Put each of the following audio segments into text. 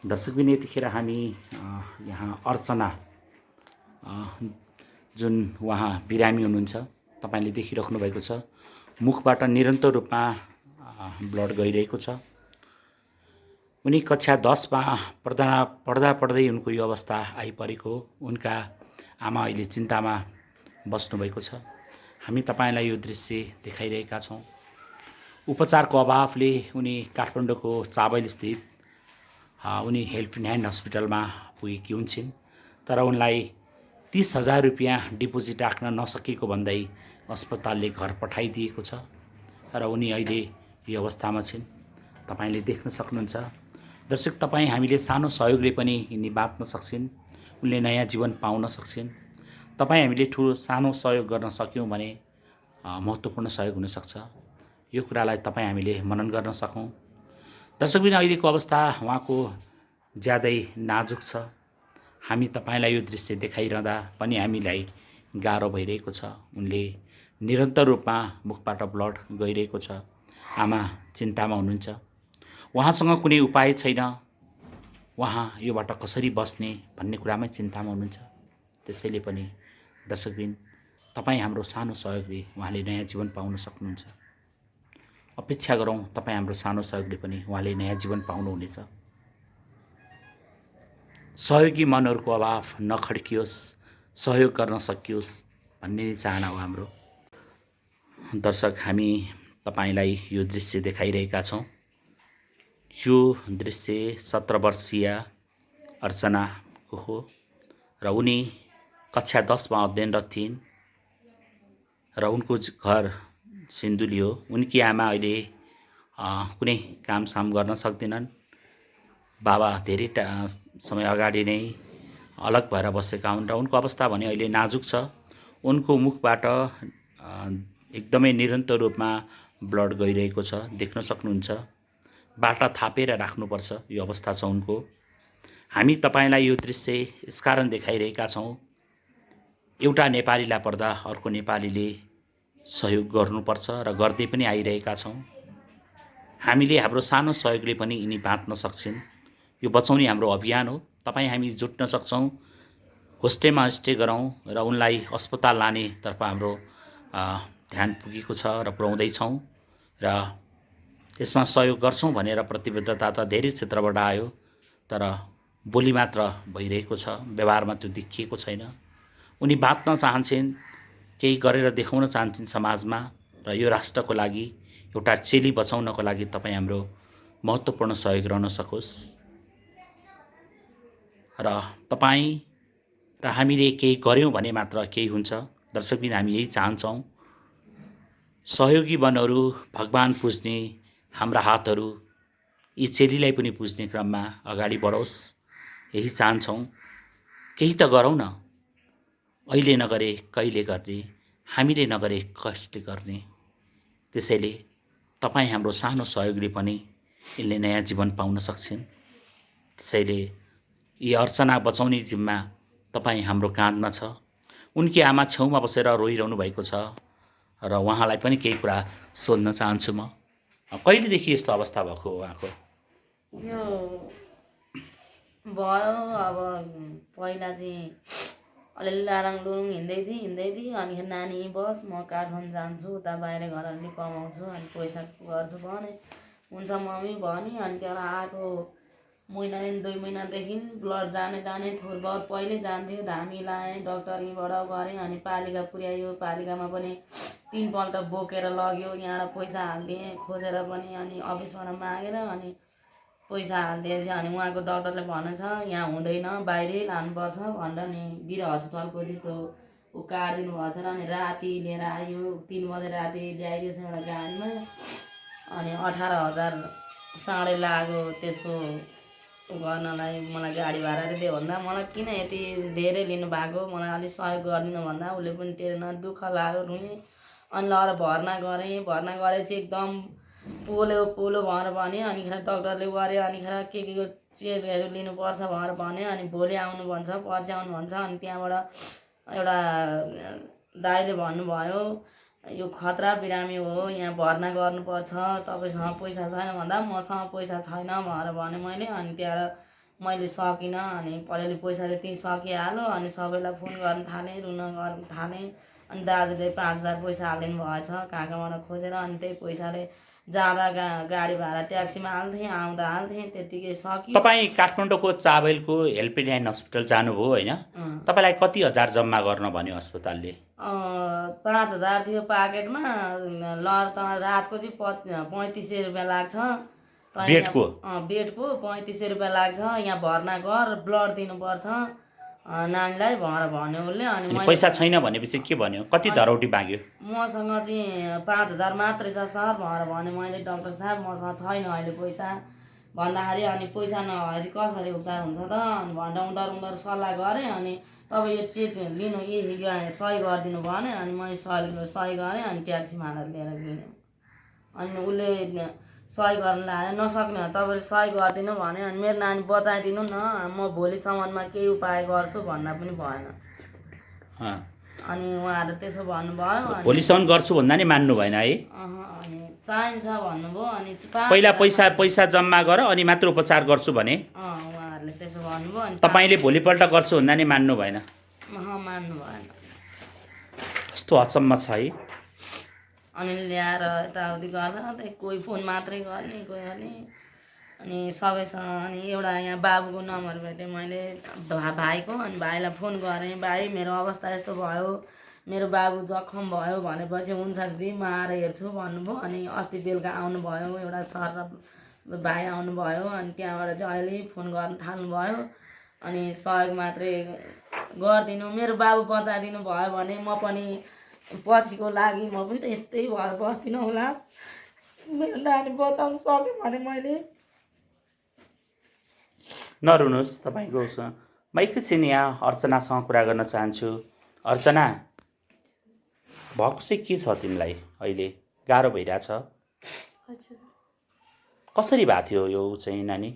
दर्शकबिन यतिखेर हामी यहाँ अर्चना जुन उहाँ बिरामी हुनुहुन्छ, तपाईले देखिराख्नु भएको छ, मुखबाट निरन्तर रूपमा ब्लड गइरहेको छ। उनी कक्षा 10 मा पढ्दा पढ्दै उनको यो अवस्था आइपरेको, उनका आमा अहिले चिन्तामा बस्नुभएको छ। हामी तपाईलाई यो दृश्य देखाइरहेका छौँ। उपचारको अभावले उनी काठमाडौँको चाबैल स्थित उनी हेल्पिङ ह्यान्ड हस्पिटलमा पुगेकी हुन्छन्, तर उनलाई 30,000 रुपियाँ डिपोजिट राख्न नसकेको भन्दै अस्पतालले घर पठाइदिएको छ र उनी अहिले यो अवस्थामा छिन्। तपाईले देख्न सक्नुहुन्छ। दर्शक, तपाईँ हामीले सानो सहयोगले पनि यिनी बाँच्न सक्छिन्, उनले नयाँ जीवन पाउन सक्छिन्। तपाईँ हामीले ठुलो सानो सहयोग गर्न सक्यौँ भने महत्त्वपूर्ण सहयोग हुनसक्छ। यो कुरालाई तपाईँ हामीले मनन गर्न सकौँ। दर्शकबिन अहिलेको अवस्था उहाँको ज्यादै नाजुक छ। हामी तपाईलाई यो दृश्य देखाइरहँदा पनि हामीलाई गाह्रो भइरहेको छ। उनले निरन्तर रूपमा मुखबाट ब्लड गइरहेको छ। आमा चिन्तामा हुनुहुन्छ। उहाँसँग कुनै उपाय छैन। उहाँ योबाट कसरी बस्ने भन्ने कुरामै चिन्तामा हुनुहुन्छ। त्यसैले पनि दर्शकबिन, तपाईँ हाम्रो सानो सहयोगले उहाँले नयाँ जीवन पाउन सक्नुहुन्छ। अपेक्षा गरौँ तपाईँ हाम्रो सानो सहयोगले पनि उहाँले नयाँ जीवन पाउनुहुनेछ। सहयोगी मनहरूको अभाव नखड्कियोस्, सहयोग गर्न सकियोस् भन्ने नै चाहना हो हाम्रो। दर्शक, हामी तपाईलाई यो दृश्य देखाइरहेका छौँ। यो दृश्य 17 वर्षीय अर्चनाको हो र उनी कक्षा 10 मा अध्ययनरत थिइन् र उनको घर सिन्धुली हो। उनकी आमा अहिले कुनै कामसाम गर्न सक्दैनन्। बाबा धेरै समय अगाडि नै अलग भएर बसेका हुन् र उनको अवस्था भने अहिले नाजुक छ। उनको मुखबाट एकदमै निरन्तर रूपमा ब्लड गइरहेको छ, देख्न सक्नुहुन्छ। बाटा थापेर राख्नुपर्छ यो अवस्था छ उनको। हामी तपाईलाई यो दृश्य यसकारण देखाइरहेका छौँ, एउटा नेपालीलाई पर्दा अर्को नेपालीले सहयोग गर्नुपर्छ र गर्दै पनि आइरहेका छौँ। हामीले हाम्रो सानो सहयोगले पनि यिनी बाँच्न सक्छन्। यो बचाउने हाम्रो अभियान हो। तपाईँ हामी जुट्न सक्छौँ। होस्टेमा स्टे गरौँ र उनलाई अस्पताल लानेतर्फ हाम्रो ध्यान पुगेको छ र पुर्याउँदैछौँ र यसमा सहयोग गर्छौँ भनेर प्रतिबद्धता त धेरै क्षेत्रबाट आयो, तर बोली मात्र भइरहेको छ, व्यवहारमा त्यो देखिएको छैन। उनी बाँच्न चाहन्छन्, केही गरेर देखाउन चाहन्छन् समाजमा र यो राष्ट्रको लागि, एउटा चेली बचाउनको लागि तपाईँ हाम्रो महत्त्वपूर्ण सहयोग रहन सकोस् र तपाईँ र हामीले केही गर्यौँ भने मात्र केही हुन्छ। दर्शकबिन, हामी यही चाहन्छौँ। सहयोगी बनहरू भगवान पुज्ने हाम्रा हातहरू यी चेलीलाई पनि पुज्ने क्रममा अगाडि बढोस्, यही चाहन्छौँ। केही त गरौँ न। अहिले नगरे कहिले गर्ने, हामीले नगरे कसले गर्ने। त्यसैले तपाईँ हाम्रो सानो सहयोगले पनि यसले नयाँ जीवन पाउन सक्छन्। त्यसैले यी अर्चना बचाउने जिम्मा तपाईँ हाम्रो काँधमा छ। उनकी आमा छेउमा बसेर रोइरहनु भएको छ र उहाँलाई पनि केही कुरा सोध्न चाहन्छु म। कहिलेदेखि यस्तो अवस्था भएको हो उहाँको? यो भयो अब पहिला चाहिँ अलिअलि लाराङ लुरुङ हिँड्दै थिएँ अनि नानी बस म काठमाडौँ जान्छु, उता बाहिर घर अलि कमाउँछु अनि पैसा गर्छु भने हुन्छ मम्मी भनी। अनि त्यहाँबाट आएको महिनादेखि 2 महिनादेखि ब्लड जाने थोर बहुत पहिले जान्थ्यो, धामी लाएँ, डक्टरीबाट गरेँ, अनि पालिका पुर्यायो। पालिकामा पनि 3 पल्ट बोकेर लग्यो, यहाँबाट पैसा हालिदिएँ खोजेर पनि, अनि अफिसबाट मागेर अनि पैसा हालिदिएछ। अनि उहाँको डक्टरले भनेछ यहाँ हुँदैन, बाहिरै लानुपर्छ भनेर नि वीर हस्पिटलको चाहिँ त्यो ऊ काटिदिनु भएको छ। अनि राति लिएर आयो, 3 बजे राति ल्याइदिएछ एउटा गाडीमा। अनि 18,000 साढे लाग्यो त्यसको गर्नलाई मलाई गाडी भाडा दे भन्दा मलाई किन यति धेरै लिनुभएको मलाई अलिक सहयोग गरिदिनु भन्दा उसले पनि टेर्न दुःख लाग्यो रुँयो। अनि ल भर्ना गरेपछि एकदम पोलो भनेर भन्यो। अनिखेर डक्टरले गऱ्यो। अनिखेर के चेकहरू लिनुपर्छ भनेर भन्यो। अनि भोलि आउनु भन्छ, पर्सि आउनु भन्छ। अनि त्यहाँबाट एउटा दाइले भन्नुभयो यो खतरा बिरामी हो, यहाँ भर्ना गर्नुपर्छ, तपाईँसँग पैसा छैन भन्दा मसँग पैसा छैन भनेर भने मैले। अनि त्यहाँबाट मैले सकिनँ। अनि अलिअलि पैसा त्यति सकिहाल्यो। अनि सबैलाई फोन गर्न थालेँ, रुन गर्न थालेँ। अनि दाजुले 5000 पैसा हालिदिनु भएछ कहाँ कहाँबाट खोजेर। अनि त्यही पैसाले जाँदा गाडी भाडा ट्याक्सीमा हाल्थेँ, आउँदा हाल्थेँ, त्यत्तिकै सकियो। तपाईँ काठमाडौँको चाबेलको हेल्पिङ ह्यान्ड हस्पिटल जानुभयो होइन? तपाईँलाई कति हजार जम्मा गर्न भन्यो अस्पतालले? 5000 थियो पाकेटमा। ल त रातको चाहिँ 3500 रुपियाँ लाग्छ बेडको? बेडको 3500 रुपियाँ लाग्छ। यहाँ भर्ना गर, ब्लड दिनुपर्छ नानीलाई भनेर भन्यो उसले। अनि पैसा छैन भनेपछि के भन्यो? कति धरौटी माग्यो? मसँग चाहिँ 5000 मात्रै छ सर भनेर भन्यो मैले। डाक्टर साहब मसँग छैन अहिले पैसा भन्दाखेरि अनि पैसा नभएपछि कसरी उपचार हुन्छ त अनि भनेर उनीहरू सल्लाह गरेँ। अनि तपाईँ यो चेक लिनु सही गरिदिनु भन्यो। अनि मैले सही गरेँ। अनि ट्याक्सीमा हालेर लिएर गएँ। अनि उसले सही गर्न लाएर नसक्ने हो तपाईँले सही गरिदिनु भन्यो। अनि मेरो नानी बचाइदिनु न, म भोलिसम्ममा केही उपाय गर्छु भन्दा पनि भएन। अनि उहाँहरू त्यसो भन्नुभयो। भोलिसम्म गर्छु भन्दा नि मान्नु भएन है? अनि चाहिन्छ भन्नुभयो। अनि पहिला पैसा जम्मा गर अनि मात्र उपचार गर्छु भने उहाँहरूले त्यसो भन्नुभयो। अनि तपाईँले भोलिपल्ट गर्छु भन्दा नि मान्नु भएन? मान्नु भएन। कस्तो अचम्म छ है। अनि ल्याएर यताउति गर्दा कोही फोन मात्रै गर्ने, कोही अनि सबैसँग। अनि एउटा यहाँ बाबुको नम्बर भेटेँ मैले भाइको। अनि भाइलाई फोन गरेँ, भाइ मेरो अवस्था यस्तो भयो, मेरो बाबु जखम भयो भनेपछि हुन्छ दिदी म आएर हेर्छु भन्नुभयो। अनि अस्ति बेलुका आउनुभयो, एउटा सर र भाइ आउनुभयो। अनि त्यहाँबाट चाहिँ अहिले फोन गर्न थाल्नुभयो। अनि सहयोग मात्रै गरिदिनु, मेरो बाबु बचाइदिनु भयो भने म पनि पछिको लागि म पनि त यस्तै भएर बस्दिनँ होला। मेरो नानी बचाउनु सक्यो भने मैले। नरुनुहोस् तपाईँको म एकैछिन यहाँ अर्चनासँग कुरा गर्न चाहन्छु। अर्चना, भएको चाहिँ के छ तिमीलाई? अहिले गाह्रो भइरहेछ? कसरी भएको थियो यो चाहिँ नानी?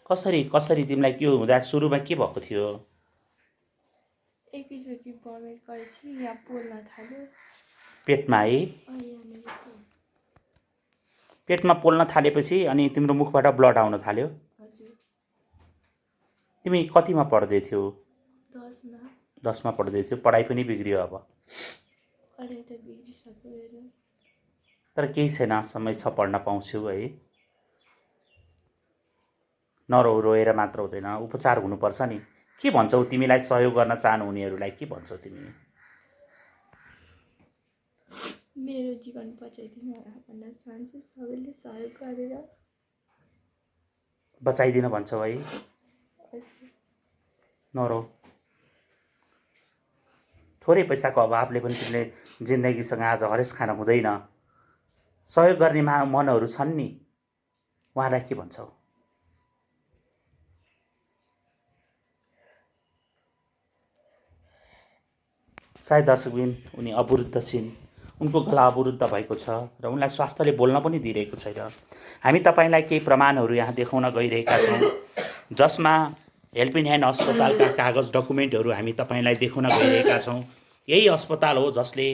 कसरी तिमीलाई के हुँदा सुरुमा के भएको थियो? एकैचोटि भमिट गरेपछि यहाँ पोल्न थाल्यो पेटमा है? पेटमा पोल्न थालेपछि अनि तिम्रो मुखबाट ब्लड आउन थाल्यो? हजुर। तिमी कतिमा पढ्दै थियौ? 10मा पढ्दै थियौ। पढाइ पनि बिग्रियो अब? पढाइ त बिग्रिसक्यो। तर केही छैन, समय छ, पढ्न पाउँछौ है। नरो, रोएर मात्र हुँदैन, उपचार हुनुपर्छ नि। के भन्छौ तिमीलाई सहयोग गर्न चाहनुहुनेहरूलाई? के भन्छौ तिमी? मेरो जीवन बचाइदिनु भन्न चाहन्छु। सबैले सहयोग गरेर बचाइदिन भन्छौ है? नरो, थोरै पैसाको अभावले पनि तिमीले जिन्दगीसँग आज हरेस खान हुँदैन। सहयोग गर्ने मनहरू छन् नि, उहाँलाई के भन्छौ? सायद दर्शकबिन उनी अवरुद्ध छिन्, उनको गला अवरुद्ध भएको छ र उनलाई स्वास्थ्यले बोल्न पनि दिइरहेको छैन। हामी तपाईँलाई केही प्रमाणहरू यहाँ देखाउन गइरहेका छौँ, जसमा हेल्पिङ ह्यान्ड अस्पतालका कागज डकुमेन्टहरू हामी तपाईँलाई देखाउन गइरहेका छौँ। यही अस्पताल हो जसले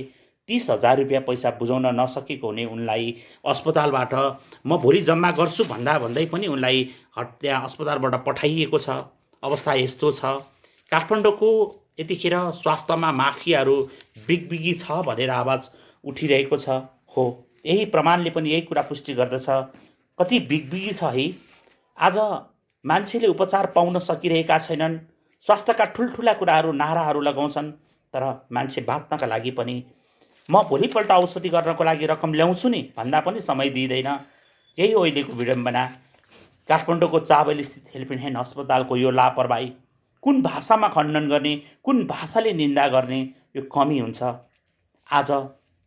30,000 रुपियाँ पैसा बुझाउन नसकेको हुने उनलाई अस्पतालबाट म भोलि जम्मा गर्छु भन्दै पनि उनलाई त्यहाँ अस्पतालबाट पठाइएको छ। अवस्था यस्तो छ। काठमाडौँको यतिखेर स्वास्थ्यमा माफियाहरू बिगबिगी छ भनेर आवाज उठिरहेको छ। हो, यही प्रमाणले पनि यही कुरा पुष्टि गर्दछ कति बिगबिगी छ है। आज मान्छेले उपचार पाउन सकिरहेका छैनन्। स्वास्थ्यका ठुल्ठुला कुराहरू, नाराहरू लगाउँछन्, तर मान्छे बाँच्नका लागि पनि म भोलिपल्ट औषधि गर्नको लागि रकम ल्याउँछु नि भन्दा पनि समय दिँदैन। यही हो अहिलेको विडम्बना। काठमाडौँको चाबेलस्थित हेल्पिङ ह्यान्ड अस्पतालको यो लापरवाही, कुन भाषामा खण्डन गर्ने, कुन भाषाले निन्दा गर्ने, यो कमी हुन्छ। आज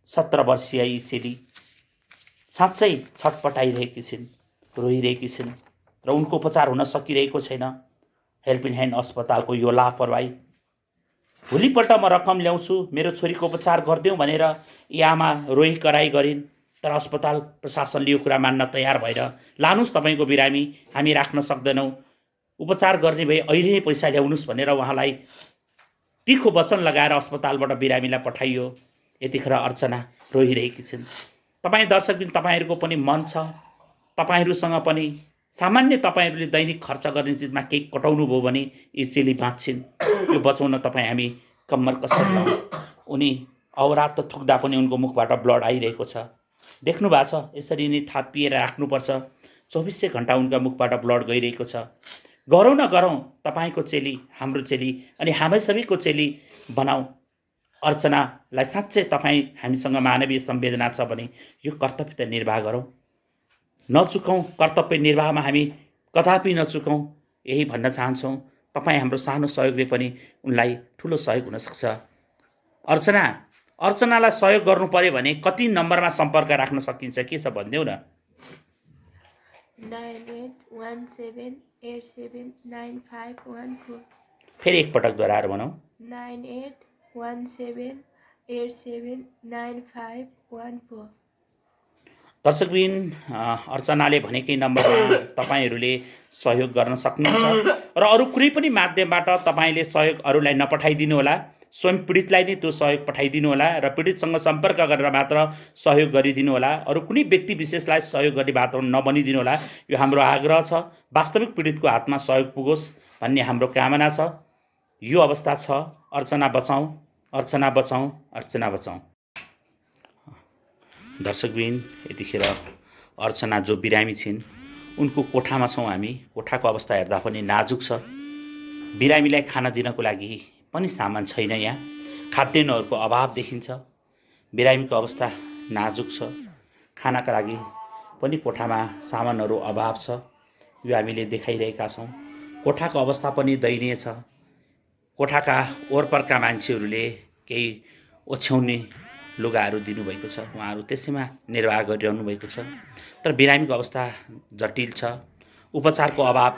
17 वर्षीय यी चेली साँच्चै छटपटाइरहेकी छिन्, रोइरहेकी छिन् र उनको उपचार हुन सकिरहेको छैन। हेल्पिङ ह्यान्ड अस्पतालको यो लापरवाही। भोलिपल्ट म रकम ल्याउँछु, मेरो छोरीको उपचार गरिदेऊ भनेर यी आमा रोही कराई गरिन्, तर अस्पताल प्रशासनले यो कुरा मान्न तयार भएर लानुहोस् तपाईँको बिरामी, हामी राख्न सक्दैनौँ, उपचार गर्ने भए अहिले नै पैसा ल्याउनुहोस् भनेर उहाँलाई तिखो वचन लगाएर अस्पतालबाट बिरामीलाई पठाइयो। यतिखेर अर्चना रोइरहेकी छिन्। तपाईँ दर्शकबिन, तपाईँहरूको पनि मन छ, तपाईँहरूसँग पनि सामान्य तपाईँहरूले दैनिक खर्च गर्ने चिजमा केही कटाउनु भयो भने यी चेली बाँच्छिन्। यो बचाउन तपाईँ हामी कम्मर कसरी लाउँ। उनी अहोरात थुक्दा पनि उनको मुखबाट ब्लड आइरहेको छ। देख्नु भएको छ, यसरी नै थापिएर राख्नुपर्छ। 24 घण्टा उनका मुखबाट ब्लड गइरहेको छ। गरौँ न गरौँ, तपाईँको चेली, हाम्रो चेली अनि हामी सबैको चेली बनाऊ। अर्चनालाई साँच्चै तपाईँ हामीसँग मानवीय संवेदना छ भने यो कर्तव्य त निर्वाह गरौँ, नचुकौँ। कर्तव्य निर्वाहमा हामी कदापि नचुकौँ, यही भन्न चाहन्छौँ। तपाईँ हाम्रो सानो सहयोगले पनि उनलाई ठुलो सहयोग हुनसक्छ। अर्चनालाई सहयोग गर्नु पर्यो भने कति नम्बरमा सम्पर्क राख्न सकिन्छ, के छ भनिदेऊ न। 9817879514। फेरि एकपटक दोहोऱ्याएर भनौँ। 9817879514। दर्शकबिन, अर्चनाले भनेकै नम्बरमा तपाईँहरूले सहयोग गर्न सक्नुहुन्छ र अरू कुनै पनि माध्यमबाट तपाईँले सहयोग अरूलाई नपठाइदिनु होला। स्वयं पीडितलाई नै त्यो सहयोग पठाइदिनु होला र पीडितसँग सम्पर्क गरेर मात्र सहयोग गरिदिनु होला। अरू कुनै व्यक्ति विशेषलाई सहयोग गर्ने वातावरण नबनिदिनु होला। यो हाम्रो आग्रह छ। वास्तविक पीडितको हातमा सहयोग पुगोस् भन्ने हाम्रो कामना छ। यो अवस्था छ। अर्चना बचाउँ, अर्चना बचाउँ, अर्चना बचाउँ। दर्शकबिन, यतिखेर अर्चना जो बिरामी छिन् उनको कोठामा छौँ हामी। कोठाको अवस्था हेर्दा पनि नाजुक छ। बिरामीलाई खाना दिनको लागि पनि सामान छैन। यहाँ खाद्यान्नहरूको अभाव देखिन्छ। बिरामीको अवस्था नाजुक छ। खानाका लागि पनि कोठामा सामानहरू अभाव छ। यो हामीले देखाइरहेका छौँ। कोठाको अवस्था पनि दयनीय छ। कोठाका वरपरका मान्छेहरूले केही ओछ्याउने लुगाहरू दिनुभएको छ। उहाँहरू त्यसैमा निर्वाह गरिरहनु भएको छ। तर बिरामीको अवस्था जटिल छ। उपचारको अभाव